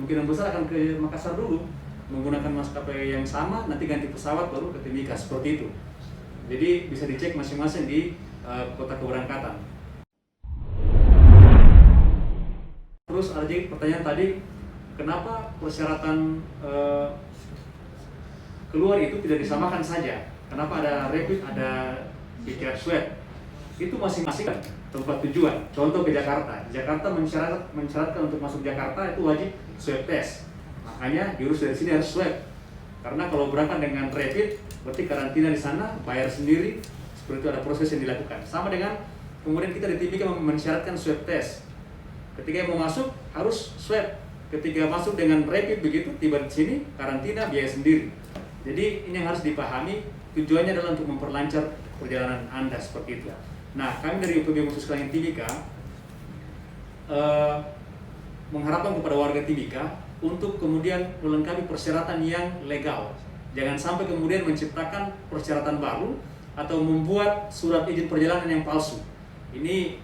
kemungkinan besar akan ke Makassar dulu menggunakan maskapai yang sama, nanti ganti pesawat baru ke Timika, seperti itu. Jadi bisa dicek masing-masing di kota keberangkatan. Terus ada pertanyaan tadi, kenapa persyaratan keluar itu tidak disamakan saja? Kenapa ada rapid, ada PCR swab? Itu masing-masing tempat tujuan. Contoh ke Jakarta. Jakarta mensyaratkan untuk masuk Jakarta itu wajib swab test. Makanya diurus dari sini harus swab. Karena kalau berangkat dengan rapid, berarti karantina di sana, bayar sendiri. Seperti itu ada proses yang dilakukan. Sama dengan kemudian kita di Timika mensyaratkan swab test. Ketika yang mau masuk harus swab. Ketika masuk dengan rapid begitu, tiba di sini karantina biaya sendiri. Jadi ini yang harus dipahami. Tujuannya adalah untuk memperlancar perjalanan Anda seperti itu. Nah, kami dari UPB Musuh Sekalian Timika mengharapkan kepada warga Timika untuk kemudian melengkapi persyaratan yang legal. Jangan sampai kemudian menciptakan persyaratan baru atau membuat surat izin perjalanan yang palsu. Ini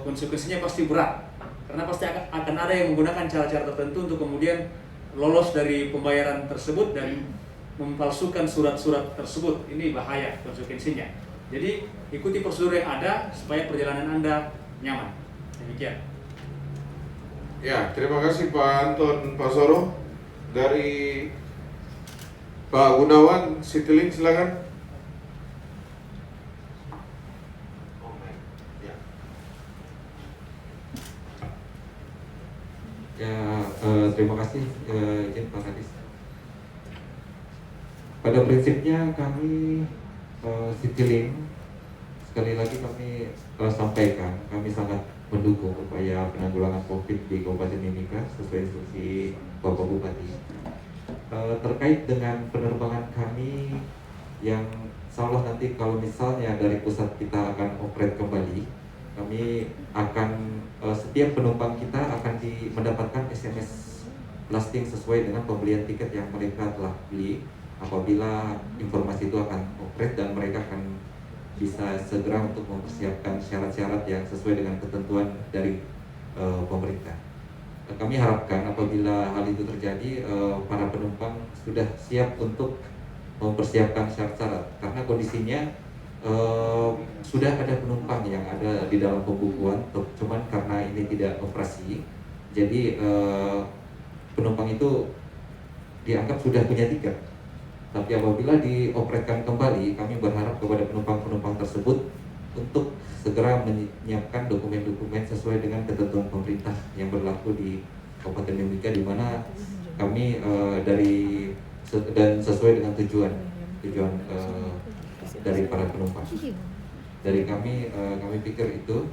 konsekuensinya pasti berat, karena pasti akan ada yang menggunakan cara-cara tertentu untuk kemudian lolos dari pembayaran tersebut dan mempalsukan surat-surat tersebut. Ini bahaya konsekuensinya. Jadi ikuti prosedur yang ada supaya perjalanan Anda nyaman. Demikian. Ya, terima kasih Pak Anton Pasoro. Dari Pak Gunawan Citilink, silakan. Terima kasih izin Pak Kadis. Pada prinsipnya kami Citilink, sekali lagi kami sampaikan, kami sangat mendukung upaya penanggulangan COVID di Kabupaten Mimika sesuai instruksi Bapak Bupati. Terkait dengan penerbangan kami yang insya Allah nanti kalau misalnya dari pusat kita akan operate kembali, kami akan setiap penumpang kita akan mendapatkan SMS blasting sesuai dengan pembelian tiket yang mereka telah beli. Apabila informasi itu akan operate dan mereka akan bisa segera untuk mempersiapkan syarat-syarat yang sesuai dengan ketentuan dari pemerintah. Kami harapkan apabila hal itu terjadi, para penumpang sudah siap untuk mempersiapkan syarat-syarat, karena kondisinya sudah ada penumpang yang ada di dalam pembukuan, cuman karena ini tidak operasi, jadi penumpang itu dianggap sudah punya tiket. Tapi apabila dioperasikan kembali, kami berharap kepada penumpang-penumpang tersebut untuk segera menyiapkan dokumen-dokumen sesuai dengan ketentuan pemerintah yang berlaku di Kabupaten Mimika, di mana kami dan sesuai dengan tujuan dari para penumpang. Dari kami pikir itu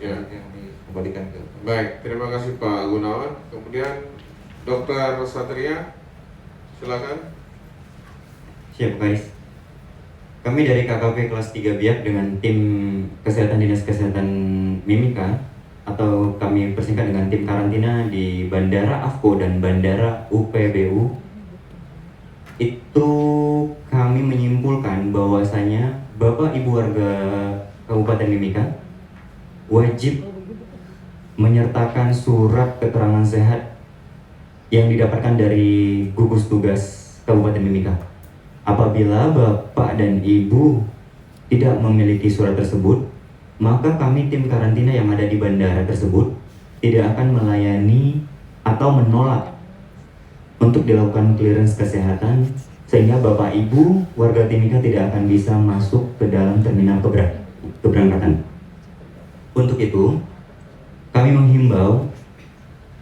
selanjutnya kami kembalikan ke. Baik, terima kasih Pak Gunawan. Kemudian Dr. Satria, silakan. Siap guys. Kami dari KKP kelas 3 Biak dengan tim kesehatan Dinas Kesehatan Mimika, atau kami persingkat dengan tim karantina di Bandara AFCO dan Bandara UPBU, itu kami menyimpulkan bahwasanya Bapak Ibu warga Kabupaten Mimika wajib menyertakan surat keterangan sehat yang didapatkan dari gugus tugas Kabupaten Mimika. Apabila Bapak dan Ibu tidak memiliki surat tersebut, maka kami tim karantina yang ada di bandara tersebut tidak akan melayani atau menolak untuk dilakukan clearance kesehatan, sehingga Bapak Ibu warga Timika tidak akan bisa masuk ke dalam terminal keberangkatan. Untuk itu, kami menghimbau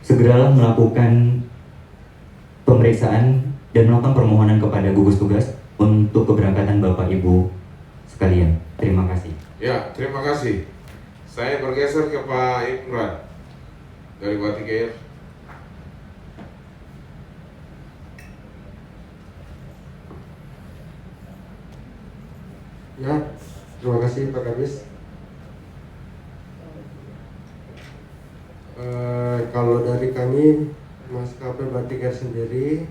segeralah melakukan pemeriksaan dan melakukan permohonan kepada gugus tugas untuk keberangkatan Bapak Ibu sekalian. Terima kasih. Ya, terima kasih. Saya bergeser ke Pak Imran dari Batik Air. Ya, terima kasih Pak Kabis. Kalau dari kami maskapai Batik Air sendiri,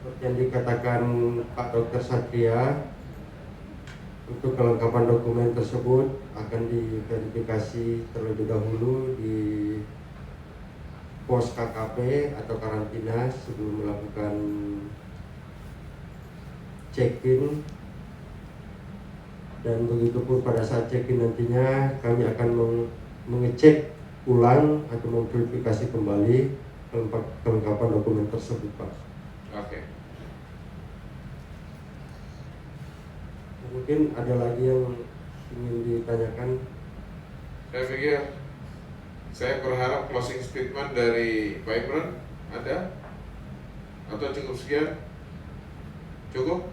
seperti yang dikatakan Pak Dr. Satria, untuk kelengkapan dokumen tersebut akan diverifikasi terlebih dahulu di pos KKP atau karantina sebelum melakukan check-in, dan begitu pun pada saat check-in nantinya kami akan mengecek ulang atau memverifikasi kembali kelengkapan dokumen tersebut, Pak. Oke. Mungkin ada lagi yang ingin ditanyakan. Saya pikir saya berharap closing statement dari Pak Imran ada atau cukup sekian? Cukup?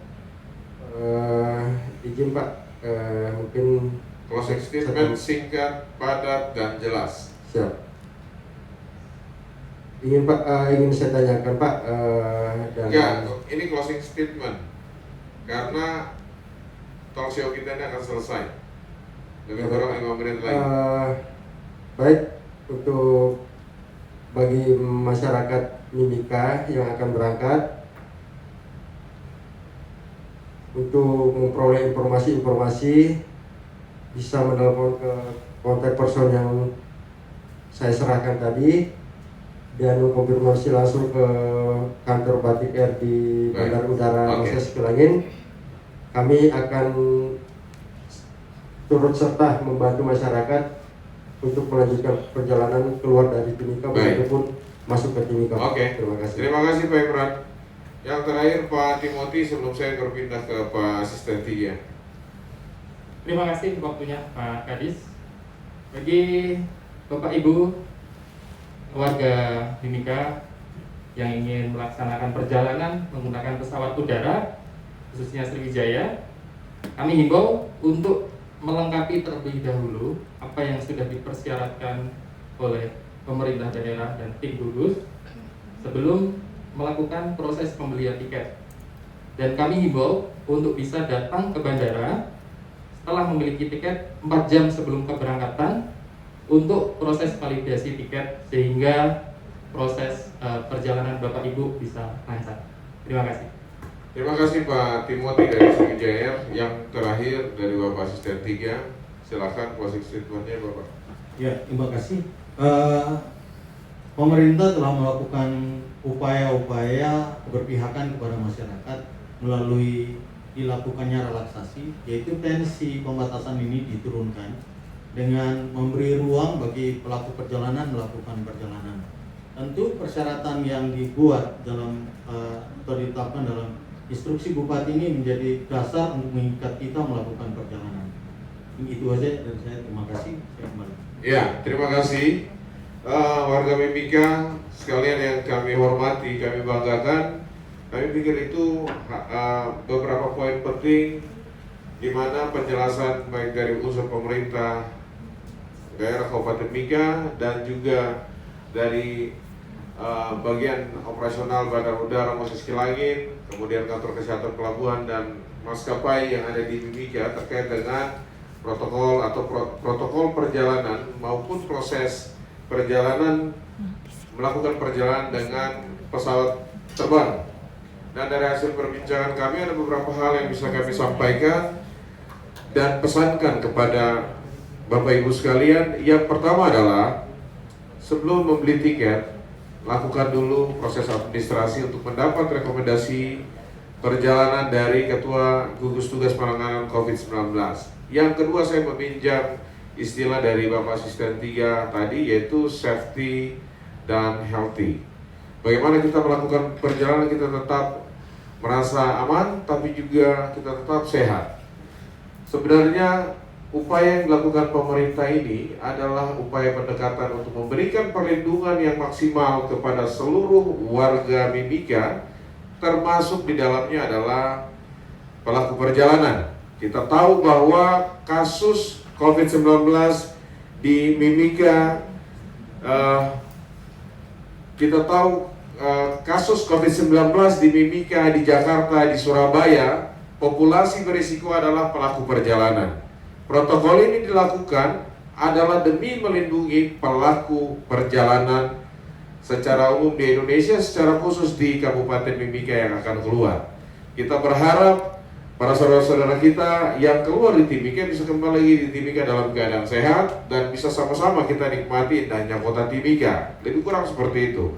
Izin Pak, mungkin Closing statement singkat, padat, dan jelas. siap. Ingin Pak, ingin saya tanyakan Pak, dan Ya, ini closing statement karena talk show kita ini akan selesai lebih kurang 5 menit lagi. Baik, untuk bagi masyarakat Mimika yang akan berangkat, untuk memperoleh informasi-informasi bisa menelpon ke kontak person yang saya serahkan tadi dan mengkonfirmasi langsung ke kantor Batik Air di Bandara Udara Moses Kilangin. Kami akan turut serta membantu masyarakat untuk melanjutkan perjalanan keluar dari Timika begitupun masuk ke Timika. Oke. Terima kasih. Terima kasih Pak Imran. Yang terakhir Pak Timothy sebelum saya berpindah ke Pak Asisten 3. Terima kasih waktunya Pak Kadis. Bagi Bapak Ibu warga Mimika yang ingin melaksanakan perjalanan menggunakan pesawat udara khususnya Sriwijaya, kami himbau untuk melengkapi terlebih dahulu apa yang sudah dipersyaratkan oleh pemerintah daerah dan tim gugus sebelum melakukan proses pembelian tiket. Dan kami himbau untuk bisa datang ke bandara setelah memiliki tiket 4 jam sebelum keberangkatan untuk proses validasi tiket sehingga proses perjalanan Bapak Ibu bisa lancar. Terima kasih. Terima kasih Pak Timothy dari Sriwijaya. Yang terakhir dari Bapak Asisten 3. Silakan closing statement-nya Bapak. Ya, terima kasih. Pemerintah telah melakukan upaya-upaya keberpihakan kepada masyarakat melalui dilakukannya relaksasi, yaitu tensi pembatasan ini diturunkan dengan memberi ruang bagi pelaku perjalanan melakukan perjalanan. Tentu persyaratan yang dibuat dalam atau ditetapkan dalam instruksi Bupati ini menjadi dasar untuk mengikat kita melakukan perjalanan. Itu aja dari saya, terima kasih. Saya kembali. Ya, terima kasih warga Mimika sekalian yang kami hormati, kami banggakan. Kami pikir itu beberapa poin penting di mana penjelasan baik dari unsur pemerintah daerah Kabupaten Mimika dan juga dari bagian operasional Bandar Udara Moses Kilangin, kemudian kantor kesehatan pelabuhan dan maskapai yang ada di Mimika terkait dengan protokol atau protokol perjalanan maupun proses perjalanan melakukan perjalanan dengan pesawat terbang. Dan dari hasil perbincangan kami ada beberapa hal yang bisa kami sampaikan dan pesankan kepada Bapak Ibu sekalian. Yang pertama adalah sebelum membeli tiket, lakukan dulu proses administrasi untuk mendapat rekomendasi perjalanan dari Ketua Gugus Tugas Penanganan COVID-19. Yang kedua, saya meminjam istilah dari Bapak Asisten 3 tadi, yaitu safety dan healthy. Bagaimana kita melakukan perjalanan kita tetap merasa aman, tapi juga kita tetap sehat. Sebenarnya upaya yang dilakukan pemerintah ini adalah upaya pendekatan untuk memberikan perlindungan yang maksimal kepada seluruh warga Mimika, termasuk di dalamnya adalah pelaku perjalanan. Kita tahu bahwa kasus COVID-19 di Mimika, kasus COVID-19 di Mimika, di Jakarta, di Surabaya, populasi berisiko adalah pelaku perjalanan. Protokol ini dilakukan adalah demi melindungi pelaku perjalanan secara umum di Indonesia, secara khusus di Kabupaten Mimika yang akan keluar. Kita berharap para saudara-saudara kita yang keluar di Timika bisa kembali lagi di Timika dalam keadaan sehat dan bisa sama-sama kita nikmati indahnya kota Timika. Lebih kurang seperti itu.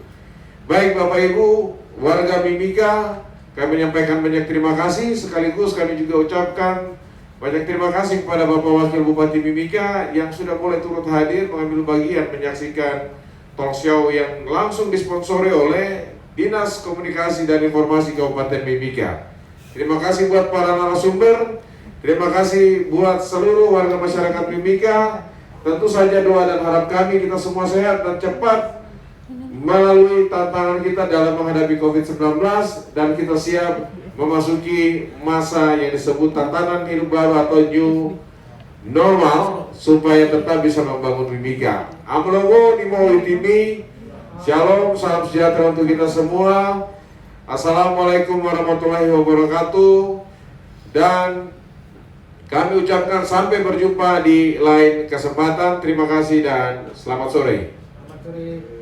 Baik Bapak Ibu, warga Mimika, kami menyampaikan banyak terima kasih, sekaligus kami juga ucapkan banyak terima kasih kepada Bapak Wakil Bupati Mimika yang sudah mulai turut hadir mengambil bagian menyaksikan talk show yang langsung disponsori oleh Dinas Komunikasi dan Informasi Kabupaten Mimika. Terima kasih buat para narasumber, terima kasih buat seluruh warga masyarakat Mimika. Tentu saja doa dan harap kami kita semua sehat dan cepat melalui tantangan kita dalam menghadapi COVID-19 dan kita siap memasuki masa yang disebut tatanan hidup baru atau new normal supaya tetap bisa membangun Mimika. Amlogo di mau itimi, shalom, salam sejahtera untuk kita semua. Assalamualaikum warahmatullahi wabarakatuh. Dan kami ucapkan sampai berjumpa di lain kesempatan. Terima kasih dan selamat sore. Selamat sore.